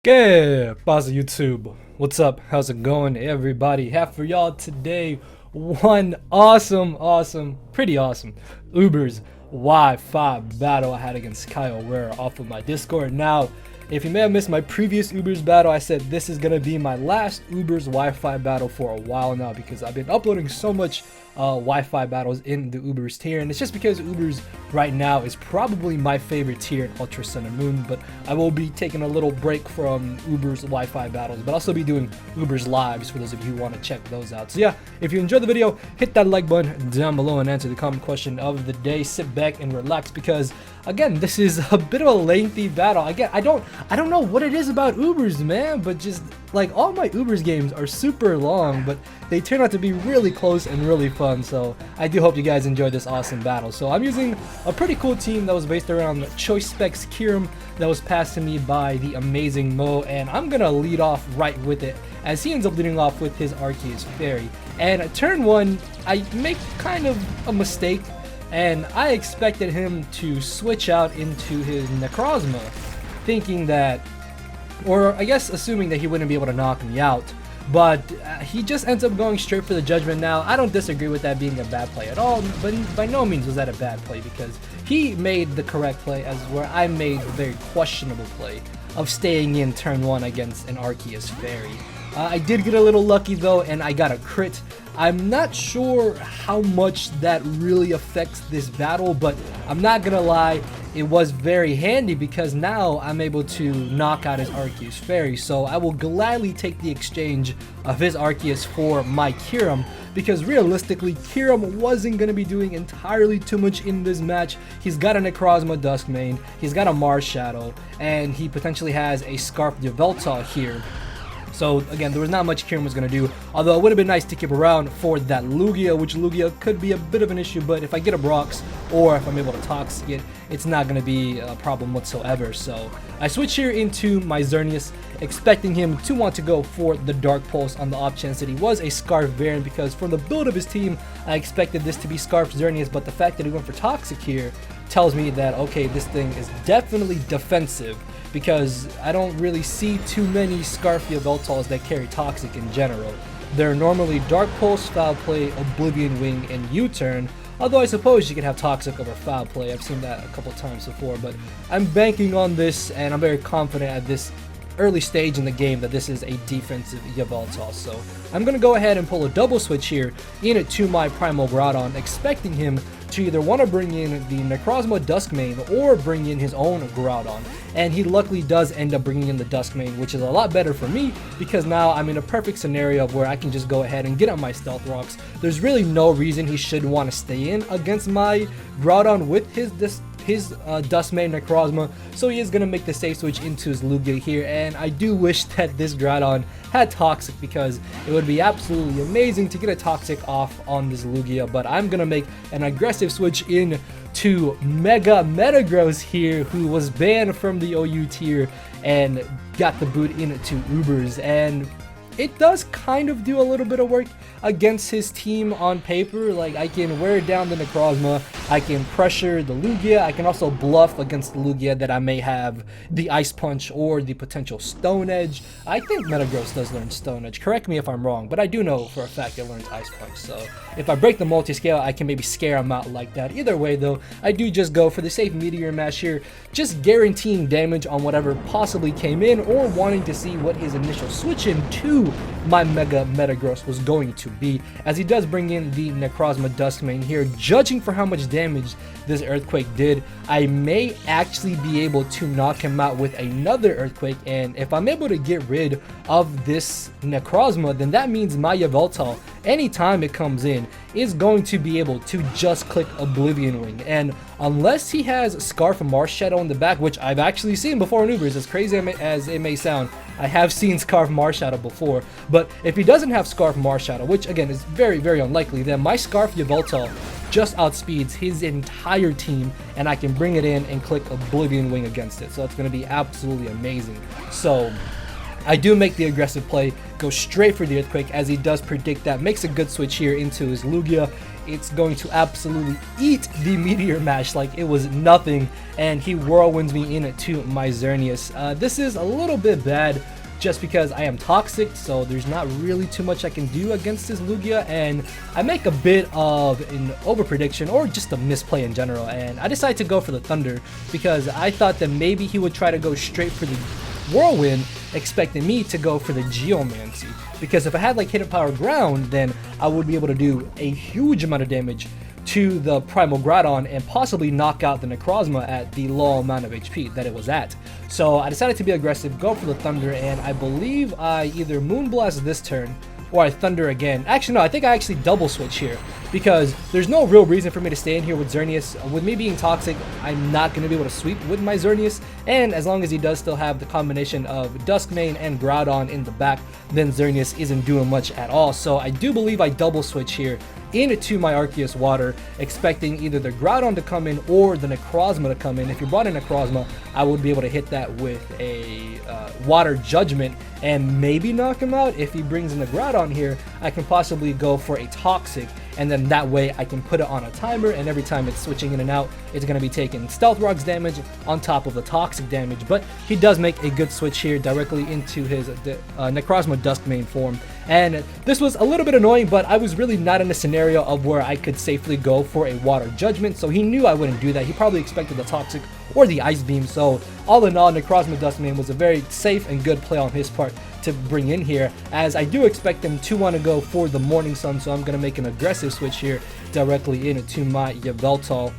¿Qué pasa, YouTube? What's up? How's it going, everybody? Have for y'all today one pretty awesome Uber's Wi-Fi battle I had against KyleRare off of my Discord. Now, if you may have missed my previous Uber's battle, I said this is gonna be my last Uber's Wi-Fi battle for a while now because I've been uploading so much Wi-Fi battles in the Uber's tier, and it's just because Uber's right now is probably my favorite tier in Ultra Sun and Moon. But I will be taking a little break from Uber's Wi-Fi battles, but I'll still be doing Uber's lives for those of you who want to check those out. So yeah, if you enjoyed the video, hit that like button down below and answer the comment question of the day. Sit back and relax because again, this is a bit of a lengthy battle. Again, I don't know what it is about Ubers, man, but just like all my Ubers games are super long, but they turn out to be really close and really fun. So I do hope you guys enjoyed this awesome battle. So I'm using a pretty cool team that was based around Choice Specs Kirim that was passed to me by the amazing Mo, and I'm gonna lead off right with it as he ends up leading off with his Arceus Fairy. And at turn one, I make kind of a mistake, and I expected him to switch out into his Necrozma, thinking that, or I guess assuming that he wouldn't be able to knock me out, but he just ends up going straight for the Judgment. Now, I don't disagree with that being a bad play at all, but by no means was that a bad play because he made the correct play as where I made the very questionable play of staying in turn one against an Arceus Fairy. I did get a little lucky though, and I got a crit. I'm not sure how much that really affects this battle, but I'm not gonna lie, it was very handy because now I'm able to knock out his Arceus Fairy. So I will gladly take the exchange of his Arceus for my Kirim, because realistically Kirim wasn't going to be doing entirely too much in this match. He's got a Necrozma Duskmane, he's got a Mars Shadow, and he potentially has a Scarf Yveltal here. So again, there was not much Kirim was going to do, although it would have been nice to keep around for that Lugia, which Lugia could be a bit of an issue, but if I get a Brox or if I'm able to Toxic it, it's not going to be a problem whatsoever. So I switch here into my Xerneas, expecting him to want to go for the Dark Pulse on the off chance that he was a Scarf variant, because from the build of his team, I expected this to be Scarf Xerneas, but the fact that he went for Toxic here tells me that, okay, this thing is definitely defensive, because I don't really see too many Scarf Yveltals that carry Toxic in general. They're normally Dark Pulse, Foul Play, Oblivion Wing, and U-Turn, although I suppose you could have Toxic over Foul Play. I've seen that a couple times before, but I'm banking on this, and I'm very confident at this early stage in the game that this is a defensive Yveltal. So I'm going to go ahead and pull a double switch here into my Primal Groudon, expecting him to either want to bring in the Necrozma Duskmane or bring in his own Groudon. And he luckily does end up bringing in the Duskmane, which is a lot better for me because now I'm in a perfect scenario where I can just go ahead and get on my Stealth Rocks. There's really no reason he should want to stay in against my Groudon with his Duskmane Necrozma, so he is going to make the safe switch into his Lugia here. And I do wish that this Groudon had Toxic, because it would be absolutely amazing to get a Toxic off on this Lugia, but I'm going to make an aggressive switch in to Mega Metagross here, who was banned from the OU tier and got the boot into Ubers, and it does kind of do a little bit of work against his team on paper. Like, I can wear down the Necrozma, I can pressure the Lugia, I can also bluff against the Lugia that I may have the Ice Punch or the potential Stone Edge. I think Metagross does learn Stone Edge, correct me if I'm wrong, but I do know for a fact it learns Ice Punch, so if I break the multi-scale, I can maybe scare him out like that. Either way though, I do just go for the safe Meteor Mash here, just guaranteeing damage on whatever possibly came in, or wanting to see what his initial switch into my Mega Metagross was going to be, as he does bring in the Necrozma Duskmane here. Judging for how much damage this Earthquake did, I may actually be able to knock him out with another Earthquake, and if I'm able to get rid of this Necrozma, then that means my Yveltal, anytime it comes in, is going to be able to just click Oblivion Wing. And unless he has Scarf and Mars Shadow in the back, which I've actually seen before in Ubers, as crazy as it may sound, I have seen Scarf Mars Shadow before, but if he doesn't have Scarf Mars Shadow, which again is very, very unlikely, then my Scarf Yveltal just outspeeds his entire team, and I can bring it in and click Oblivion Wing against it. So it's going to be absolutely amazing. So I do make the aggressive play, go straight for the Earthquake, as he does predict that. Makes a good switch here into his Lugia. It's going to absolutely eat the Meteor Mash like it was nothing, and he whirlwinds me into my Xerneas. This is a little bit bad just because I am toxic, so there's not really too much I can do against this Lugia, and I make a bit of an over prediction or just a misplay in general, and I decided to go for the Thunder because I thought that maybe he would try to go straight for the Whirlwind, expecting me to go for the Geomancy, because if I had like Hidden Power Ground, then I would be able to do a huge amount of damage to the Primal Groudon and possibly knock out the Necrozma at the low amount of HP that it was at. So I decided to be aggressive, go for the Thunder, and I believe I either Moonblast this turn or I Thunder again. Actually, no, I think I actually double switch here because there's no real reason for me to stay in here with Xerneas. With me being toxic, I'm not going to be able to sweep with my Xerneas, and as long as he does still have the combination of Duskmane and Groudon in the back, then Xerneas isn't doing much at all. So I do believe I double switch here into my Arceus Water, expecting either the Groudon to come in or the Necrozma to come in. If you brought in Necrozma, I would be able to hit that with a Water Judgment and maybe knock him out. If he brings in the Groudon here, I can possibly go for a Toxic, and then that way I can put it on a timer, and every time it's switching in and out, it's going to be taking Stealth Rock's damage on top of the Toxic damage. But he does make a good switch here directly into his Necrozma Duskmane form, and this was a little bit annoying, but I was really not in a scenario of where I could safely go for a Water Judgment, so he knew I wouldn't do that. He probably expected the Toxic or the Ice Beam, so all in all, Necrozma Duskmane was a very safe and good play on his part to bring in here, as I do expect him to want to go for the Morning Sun, so I'm going to make an aggressive switch here directly into my Yveltal.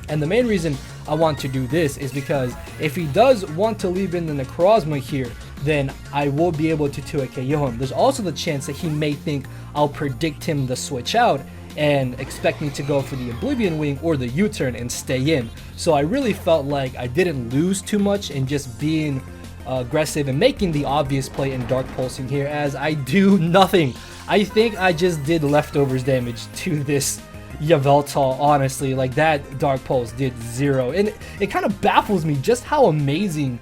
And the main reason I want to do this is because if he does want to leave in the Necrozma here, then I will be able to 2-hit KO him. There's also the chance that he may think I'll predict him to switch out and expect me to go for the Oblivion Wing or the U-turn and stay in. So I really felt like I didn't lose too much in just being aggressive and making the obvious play in Dark Pulsing here, as I do nothing. I think I just did leftovers damage to this Yveltal, honestly. Like, that Dark Pulse did 0, and it kind of baffles me just how amazing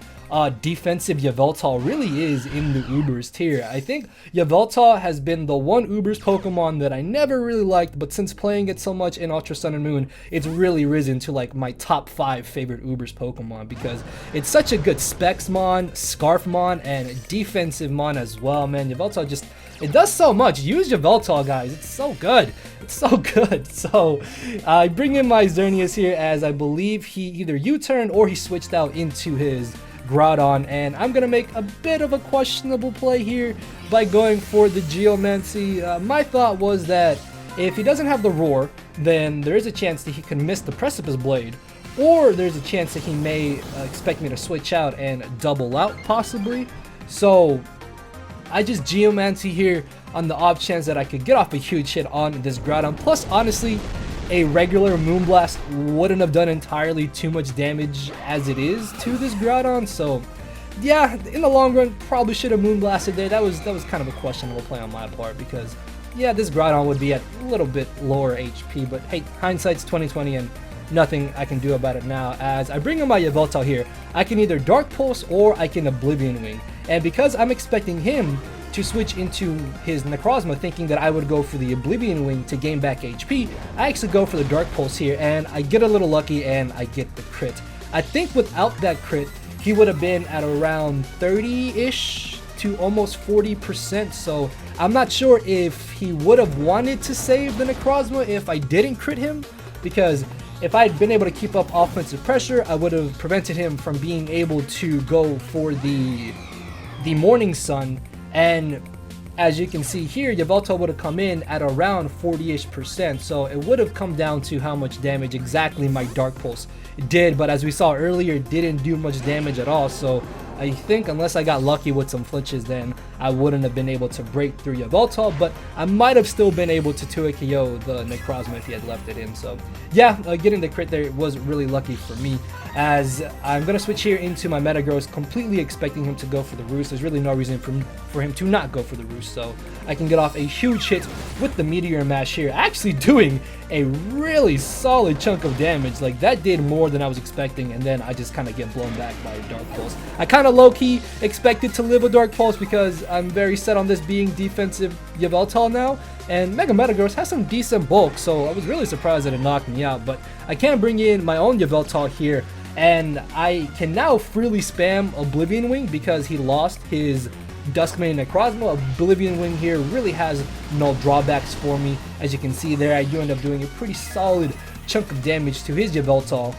defensive Yveltal really is in the Ubers tier. I think Yveltal has been the one Ubers Pokemon that I never really liked, but since playing it so much in Ultra Sun and Moon, it's really risen to like my top 5 favorite Ubers Pokemon, because it's such a good Specs Mon, Scarf Mon, and defensive Mon as well, man. Yveltal just, it does so much. Use Yveltal, guys. It's so good. It's so good. So I bring in my Xerneas here, as I believe he either U-turned or he switched out into his Groudon, and I'm gonna make a bit of a questionable play here by going for the Geomancy. My thought was that if he doesn't have the Roar, then there is a chance that he can miss the Precipice Blade, or there's a chance that he may expect me to switch out and double out possibly. So I just Geomancy here on the off chance that I could get off a huge hit on this Groudon. Plus, honestly, a regular Moonblast wouldn't have done entirely too much damage as it is to this Groudon. So yeah, in the long run, probably should have Moonblasted there. That was kind of a questionable play on my part, because yeah, this Groudon would be at a little bit lower HP, but hey, hindsight's 20/20 and nothing I can do about it now. As I bring in my Yveltal here, I can either Dark Pulse or I can Oblivion Wing, and because I'm expecting him to switch into his Necrozma, thinking that I would go for the Oblivion Wing to gain back HP, I actually go for the Dark Pulse here, and I get a little lucky and I get the crit. I think without that crit, he would have been at around 30-ish to almost 40%, so I'm not sure if he would have wanted to save the Necrozma if I didn't crit him, because if I had been able to keep up offensive pressure, I would have prevented him from being able to go for the Morning Sun. And as you can see here, Yveltal would have come in at around 40-ish%, so it would have come down to how much damage exactly my Dark Pulse did, but as we saw earlier, it didn't do much damage at all. So I think unless I got lucky with some flinches, then I wouldn't have been able to break through Yveltal, but I might have still been able to 2-hit KO the Necrozma if he had left it in. So yeah, getting the crit there was really lucky for me, as I'm going to switch here into my Metagross, completely expecting him to go for the Roost. There's really no reason for him to not go for the Roost, so I can get off a huge hit with the Meteor Mash here, actually doing a really solid chunk of damage. Like, that did more than I was expecting, and then I just kind of get blown back by a Dark Pulse. I kind of low-key expected to live a Dark Pulse because I'm very set on this being defensive Yveltal now, and Mega Metagross has some decent bulk, so I was really surprised that it knocked me out. But I can bring in my own Yveltal here, and I can now freely spam Oblivion Wing because he lost his Duskmane Necrozma. Oblivion Wing here really has no drawbacks for me. As you can see there, I do end up doing a pretty solid chunk of damage to his Yveltal,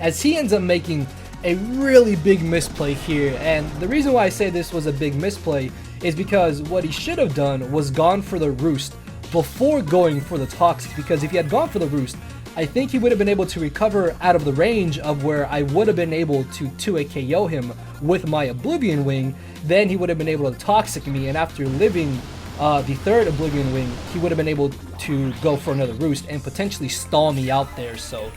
as he ends up making a really big misplay here. And the reason why I say this was a big misplay is because what he should have done was gone for the Roost before going for the Toxic, because if he had gone for the Roost, I think he would have been able to recover out of the range of where I would have been able to 2-hit KO him with my Oblivion Wing. Then he would have been able to Toxic me, and after living the third Oblivion Wing, he would have been able to go for another Roost and potentially stall me out there. So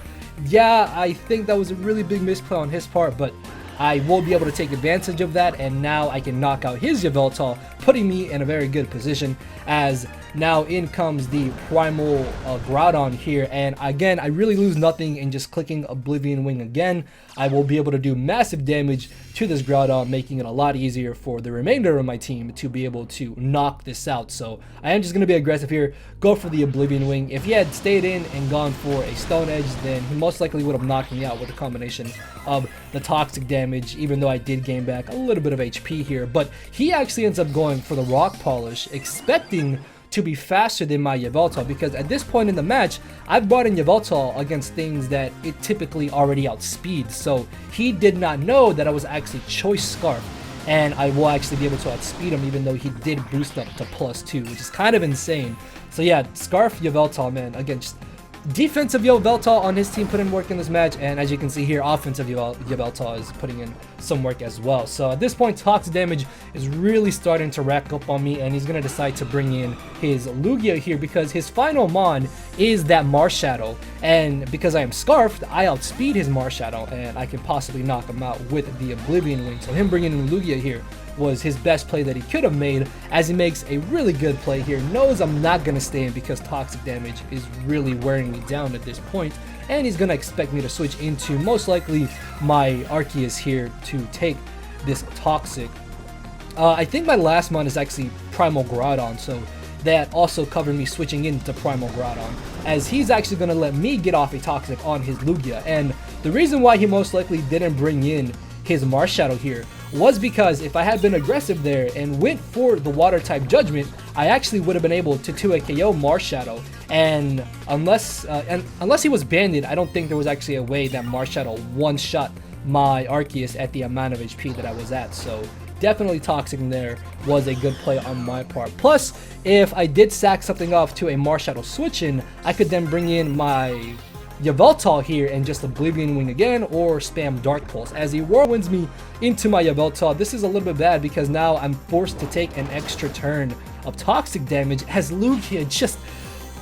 yeah, I think that was a really big misplay on his part, but I will be able to take advantage of that, and now I can knock out his Yveltal, putting me in a very good position, as now in comes the Primal Groudon here. And again, I really lose nothing in just clicking Oblivion Wing again. I will be able to do massive damage to this Groudon, making it a lot easier for the remainder of my team to be able to knock this out. So I am just going to be aggressive here, go for the Oblivion Wing. If he had stayed in and gone for a Stone Edge, then he most likely would have knocked me out with a combination of the Toxic damage, even though I did gain back a little bit of HP here. But he actually ends up going for the Rock Polish, expecting to be faster than my Yveltal, because at this point in the match, I've brought in Yveltal against things that it typically already outspeeds. So he did not know that I was actually Choice Scarf, and I will actually be able to outspeed him, even though he did boost up to +2, which is kind of insane. So yeah, Scarf Yveltal, man, again, just defensive Yveltal on his team put in work in this match, and as you can see here, offensive Yveltal is putting in some work as well. So at this point, Toxic damage is really starting to rack up on me, and he's going to decide to bring in his Lugia here because his final Mon is that Marshadow, and because I am Scarfed, I outspeed his Marshadow, and I can possibly knock him out with the Oblivion Wing. So him bringing in Lugia here was his best play that he could have made, as he makes a really good play here. Knows I'm not going to stay in because Toxic damage is really wearing me down at this point, and he's going to expect me to switch into most likely my Arceus here to take this Toxic. I think my last mon is actually Primal Groudon, so that also covered me switching into Primal Groudon, as he's actually going to let me get off a Toxic on his Lugia. And the reason why he most likely didn't bring in his Marshadow here was because if I had been aggressive there and went for the Water type Judgment, I actually would have been able to 2-hit KO Marshadow. And unless he was banded, I don't think there was actually a way that Marshadow one-shot my Arceus at the amount of HP that I was at. So definitely Toxic in there was a good play on my part. Plus, if I did sack something off to a Marshadow switch-in, I could then bring in my Yveltal here and just Oblivion Wing again, or spam Dark Pulse. As he Whirlwinds me into my Yveltal, this is a little bit bad because now I'm forced to take an extra turn of Toxic damage, as Lugia just,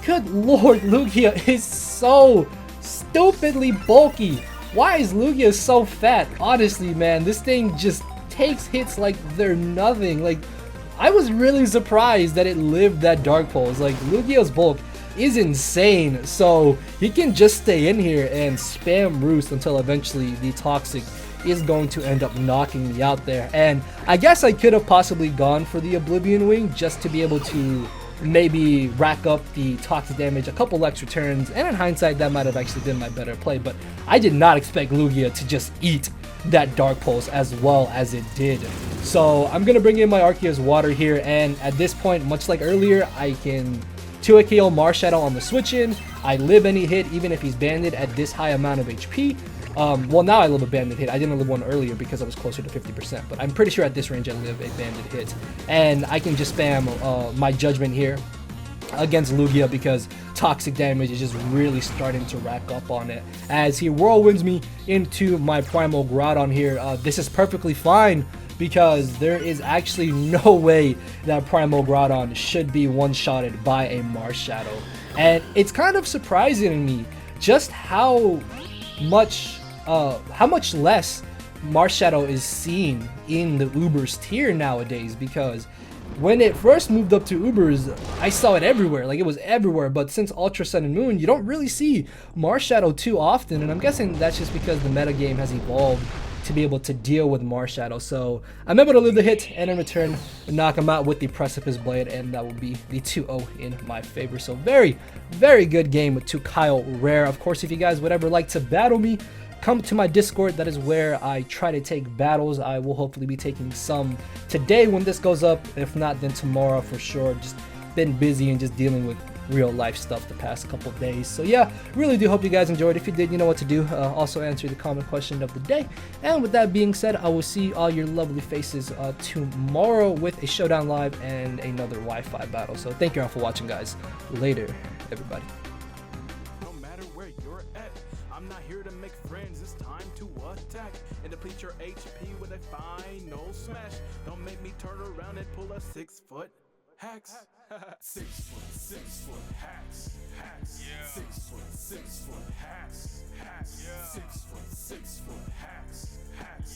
good lord, Lugia is so stupidly bulky. Why is Lugia so fat? Honestly, man, this thing just takes hits like they're nothing. Like, I was really surprised that it lived that Dark Pulse. Like, Lugia's bulk is insane, so he can just stay in here and spam Roost until eventually the Toxic is going to end up knocking me out there. And I guess I could have possibly gone for the Oblivion Wing just to be able to maybe rack up the Toxic damage a couple extra turns, and in hindsight that might have actually been my better play, but I did not expect Lugia to just eat that Dark Pulse as well as it did. So I'm gonna bring in my Arceus Water here, and at this point, much like earlier, I can 2-hit KO Marshadow on the switch-in. I live any hit, even if he's banded at this high amount of HP. Well, now I live a banded hit. I didn't live one earlier because I was closer to 50%, but I'm pretty sure at this range I live a banded hit. And I can just spam my Judgment here against Lugia because Toxic damage is just really starting to rack up on it. As he Whirlwinds me into my Primal Groudon here, this is perfectly fine because there is actually no way that Primal Groudon should be one-shotted by a Marshadow. And it's kind of surprising to me just how much less Marshadow is seen in the Ubers tier nowadays, because when it first moved up to Ubers, I saw it everywhere, like it was everywhere. But since Ultra Sun and Moon, you don't really see Marshadow too often, and I'm guessing that's just because the metagame has evolved to be able to deal with Marshadow. So I'm able to live the hit and in return knock him out with the Precipice Blade, and that will be the 2-0 in my favor. So very, very good game to KyleRare. Of course, if you guys would ever like to battle me, come to my Discord. That is where I try to take battles. I will hopefully be taking some today when this goes up. If not, then tomorrow for sure. Just been busy and just dealing with real life stuff the past couple days. So yeah, really do hope you guys enjoyed. If you did, you know what to do. Also answer the comment question of the day. And with that being said, I will see all your lovely faces tomorrow with a Showdown Live and another Wi-Fi battle. So thank you all for watching, guys. Later, everybody. I'm not here to make friends, it's time to attack and deplete your HP with a final smash. Don't make me turn around and pull a 6-foot hacks. 6 foot hacks, yeah. 6 foot hacks, yeah. 6 foot hacks.